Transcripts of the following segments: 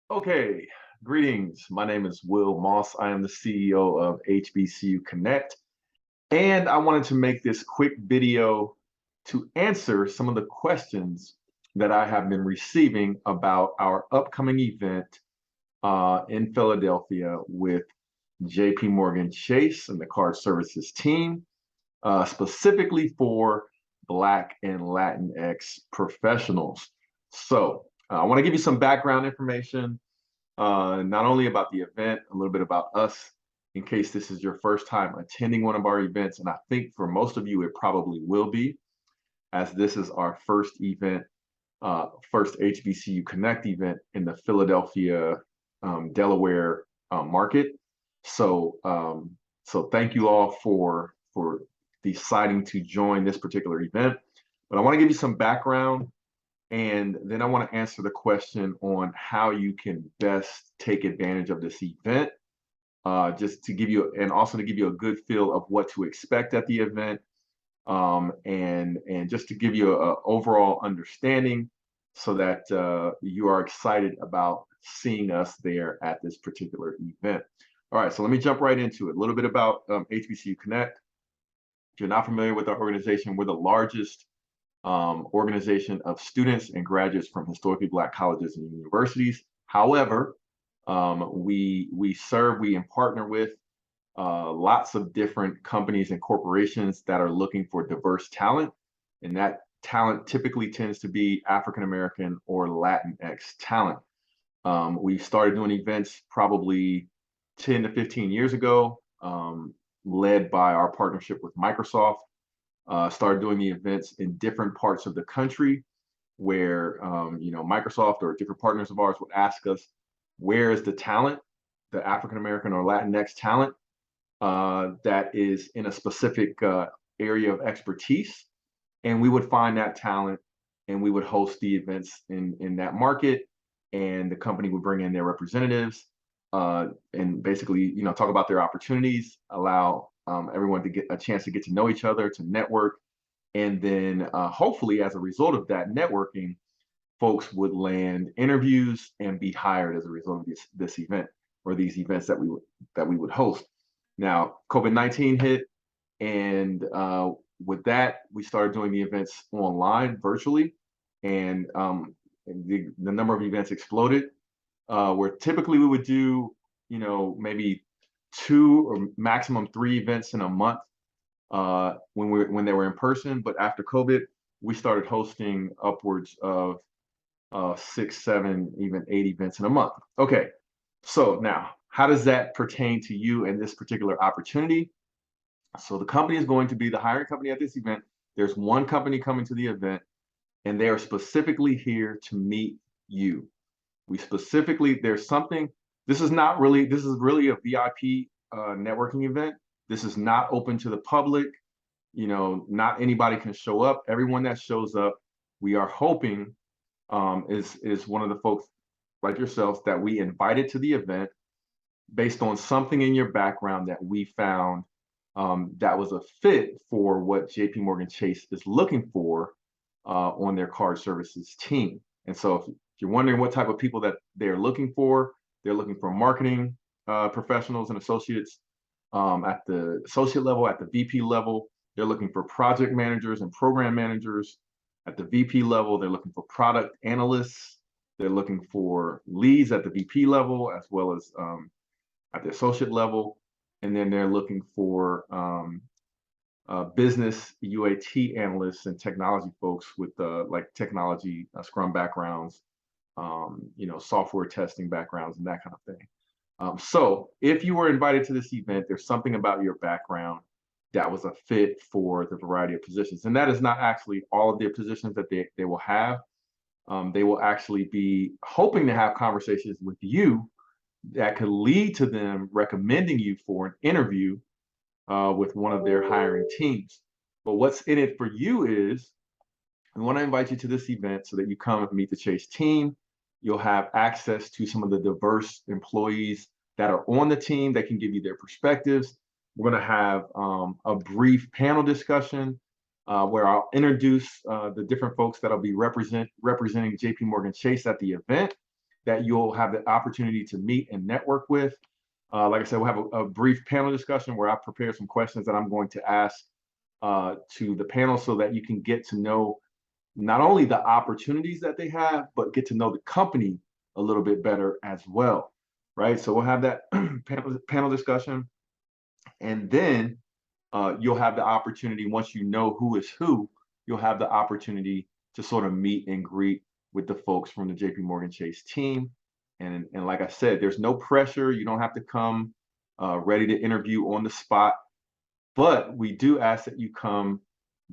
Okay, greetings. My name is Will Moss. I am the CEO of HBCU Connect, and I wanted to make this quick video to answer some of the questions that I have been receiving about our upcoming event in Philadelphia with JPMorgan Chase and the card services team, specifically for Black and Latinx professionals. So, I want to give you some background information not only about the event, a little bit about us, in case this is your first time attending one of our events. And I think for most of you, it probably will be, as this is our first event, first HBCU Connect event in the Philadelphia, Delaware market. So thank you all for deciding to join this particular event. But I want to give you some background and then I want to answer the question on how you can best take advantage of this event, just to give you, and also to give you a good feel of what to expect at the event, and just to give you an overall understanding so that you are excited about seeing us there at this particular event. All right, so let me jump right into it. A little bit about HBCU Connect. If you're not familiar with our organization, we're the largest organization of students and graduates from historically Black colleges and universities. However, we partner with lots of different companies and corporations that are looking for diverse talent, and that talent typically tends to be African American or Latinx talent. We started doing events probably 10 to 15 years ago, led by our partnership with Microsoft. Started doing the events in different parts of the country where Microsoft or different partners of ours would ask us, where is the talent, the African American or Latinx talent that is in a specific area of expertise, and we would find that talent and we would host the events in that market, and the company would bring in their representatives and basically talk about their opportunities, allow everyone to get a chance to get to know each other, to network, and then hopefully as a result of that networking, folks would land interviews and be hired as a result of this event or these events that we would host. Now, COVID-19 hit, and with that, we started doing the events online, virtually, and the number of events exploded. Where typically we would do, maybe 2 or maximum 3 events in a month when they were in person. But after COVID, we started hosting upwards of 6, 7, even 8 events in a month. Okay, so now how does that pertain to you and this particular opportunity? So the company is going to be the hiring company at this event. There's one company coming to the event, and they are specifically here to meet you. There's something, this is really a VIP networking event. This is not open to the public. Not anybody can show up. Everyone that shows up, we are hoping is one of the folks like yourselves that we invited to the event based on something in your background that we found that was a fit for what JPMorgan Chase is looking for on their card services team. And so if you're wondering what type of people that they're looking for marketing professionals and associates at the associate level, at the VP level. They're looking for project managers and program managers. At the VP level, they're looking for product analysts. They're looking for leads at the VP level, as well as at the associate level. And then they're looking for business UAT analysts and technology folks with like technology Scrum backgrounds, software testing backgrounds, and that kind of thing. So if you were invited to this event, there's something about your background that was a fit for the variety of positions. And that is not actually all of the positions that they will have. They will actually be hoping to have conversations with you that could lead to them recommending you for an interview with one of their hiring teams. But what's in it for you is, we want to invite you to this event so that you come and meet the Chase team. You'll have access to some of the diverse employees that are on the team that can give you their perspectives. We're going to have a brief panel discussion where I'll introduce the different folks that'll be representing JPMorgan Chase at the event. that you'll have the opportunity to meet and network with. Like I said, we'll have a brief panel discussion where I prepare some questions that I'm going to ask to the panel so that you can get to know not only the opportunities that they have, but get to know the company a little bit better as well, right? So we'll have that panel discussion, and then you'll have the opportunity, once you know who is who, you'll have the opportunity to sort of meet and greet with the folks from the JPMorgan Chase team. And like I said, there's no pressure. You don't have to come ready to interview on the spot, but we do ask that you come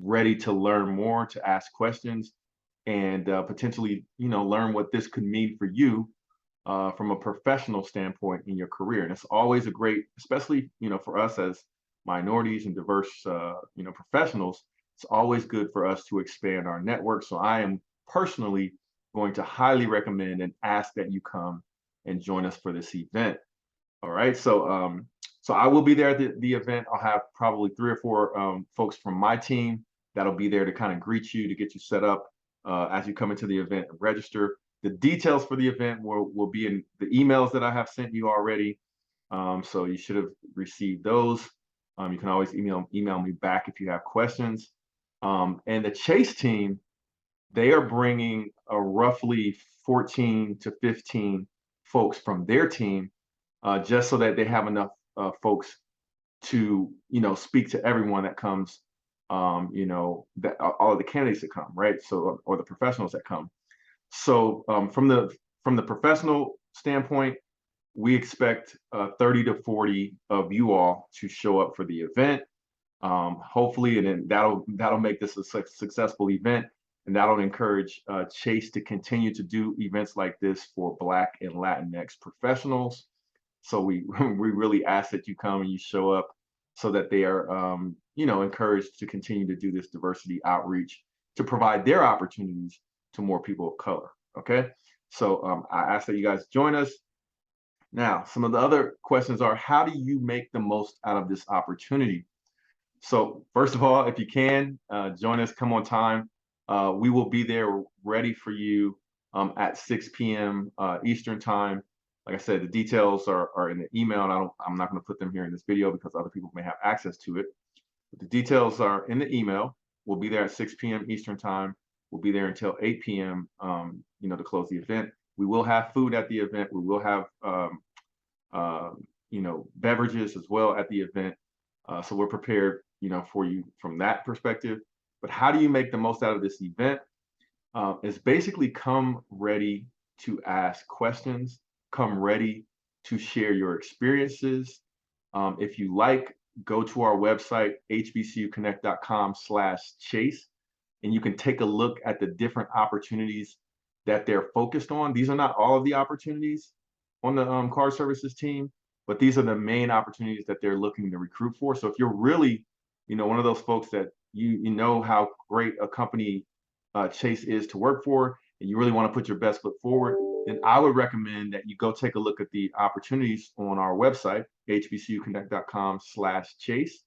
ready to learn more, to ask questions, and potentially, learn what this could mean for you from a professional standpoint in your career. And it's always a great, especially, for us as minorities and diverse, professionals, it's always good for us to expand our network. So I am personally going to highly recommend and ask that you come and join us for this event. All right. So I will be there at the event. I'll have probably 3 or 4 folks from my team that'll be there to kind of greet you, to get you set up as you come into the event and register. The details for the event will be in the emails that I have sent you already. So you should have received those. You can always email me back if you have questions. And the Chase team, they are bringing roughly 14 to 15 folks from their team, just so that they have enough folks to, speak to everyone that comes, that all of the candidates that come, right? So, or the professionals that come. So from the professional standpoint, we expect 30 to 40 of you all to show up for the event. Hopefully, and then that'll make this a successful event, and that'll encourage Chase to continue to do events like this for Black and Latinx professionals. So we we really ask that you come and you show up so that they are encouraged to continue to do this diversity outreach to provide their opportunities to more people of color. Okay, so I ask that you guys join us. Now, some of the other questions are, how do you make the most out of this opportunity? So first of all, if you can, join us, come on time. We will be there ready for you at 6 p.m. Eastern time. Like I said, the details are in the email, and I'm not going to put them here in this video because other people may have access to it. But the details are in the email. We'll be there at 6 p.m. Eastern time. We'll be there until 8 p.m. To close the event. We will have food at the event. We will have beverages as well at the event. So we're prepared, for you from that perspective. But how do you make the most out of this event? Is basically come ready to ask questions, come ready to share your experiences. If you like, go to our website, hbcuconnect.com/chase, and you can take a look at the different opportunities that they're focused on. These are not all of the opportunities on the card services team, but these are the main opportunities that they're looking to recruit for. So if you're really, one of those folks that you know how great a company Chase is to work for, and you really want to put your best foot forward, then I would recommend that you go take a look at the opportunities on our website, hbcuconnect.com/chase.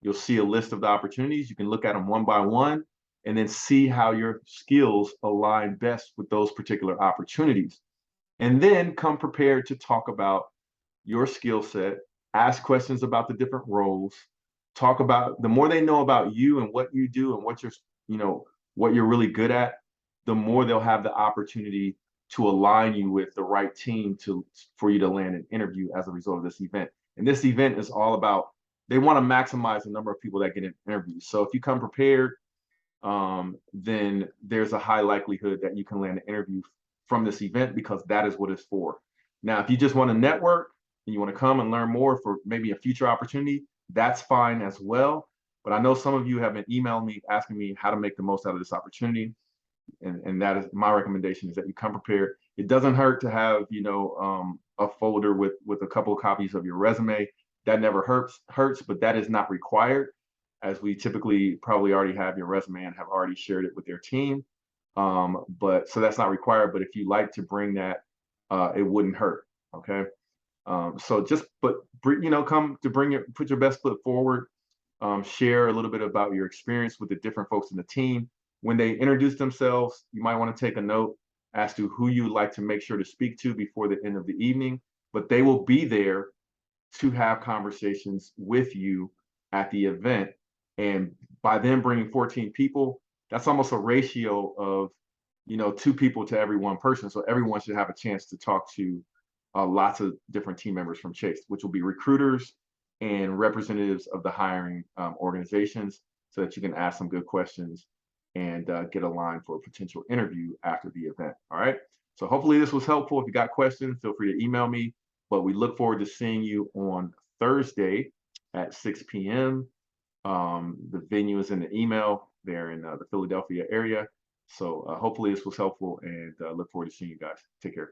You'll see a list of the opportunities. You can look at them one by one and then see how your skills align best with those particular opportunities. And then come prepared to talk about your skill set, ask questions about the different roles, talk about, the more they know about you and what you do and what you're really good at, the more they'll have the opportunity to align you with the right team for you to land an interview as a result of this event. And this event is all about, they want to maximize the number of people that get an interview. So if you come prepared, then there's a high likelihood that you can land an interview from this event, because that is what it's for. Now, if you just want to network and you want to come and learn more for maybe a future opportunity, that's fine as well. But I know some of you have been emailing me asking me how to make the most out of this opportunity. And that is my recommendation, is that you come prepared. It doesn't hurt to have, a folder with a couple of copies of your resume. That never hurts, but that is not required, as we typically probably already have your resume and have already shared it with their team. But so that's not required. But if you like to bring that, it wouldn't hurt. Okay. So just, come to put your best foot forward. Share a little bit about your experience with the different folks in the team. When they introduce themselves, you might want to take a note as to who you'd like to make sure to speak to before the end of the evening, but they will be there to have conversations with you at the event. And by them bringing 14 people, that's almost a ratio of, 2 people to every one person. So everyone should have a chance to talk to lots of different team members from Chase, which will be recruiters and representatives of the hiring organizations, so that you can ask some good questions and get a line for a potential interview after the event. All right. So hopefully this was helpful. If you got questions, feel free to email me. But we look forward to seeing you on Thursday at 6 p.m. The venue is in the email there in the Philadelphia area. So hopefully this was helpful, and look forward to seeing you guys. Take care.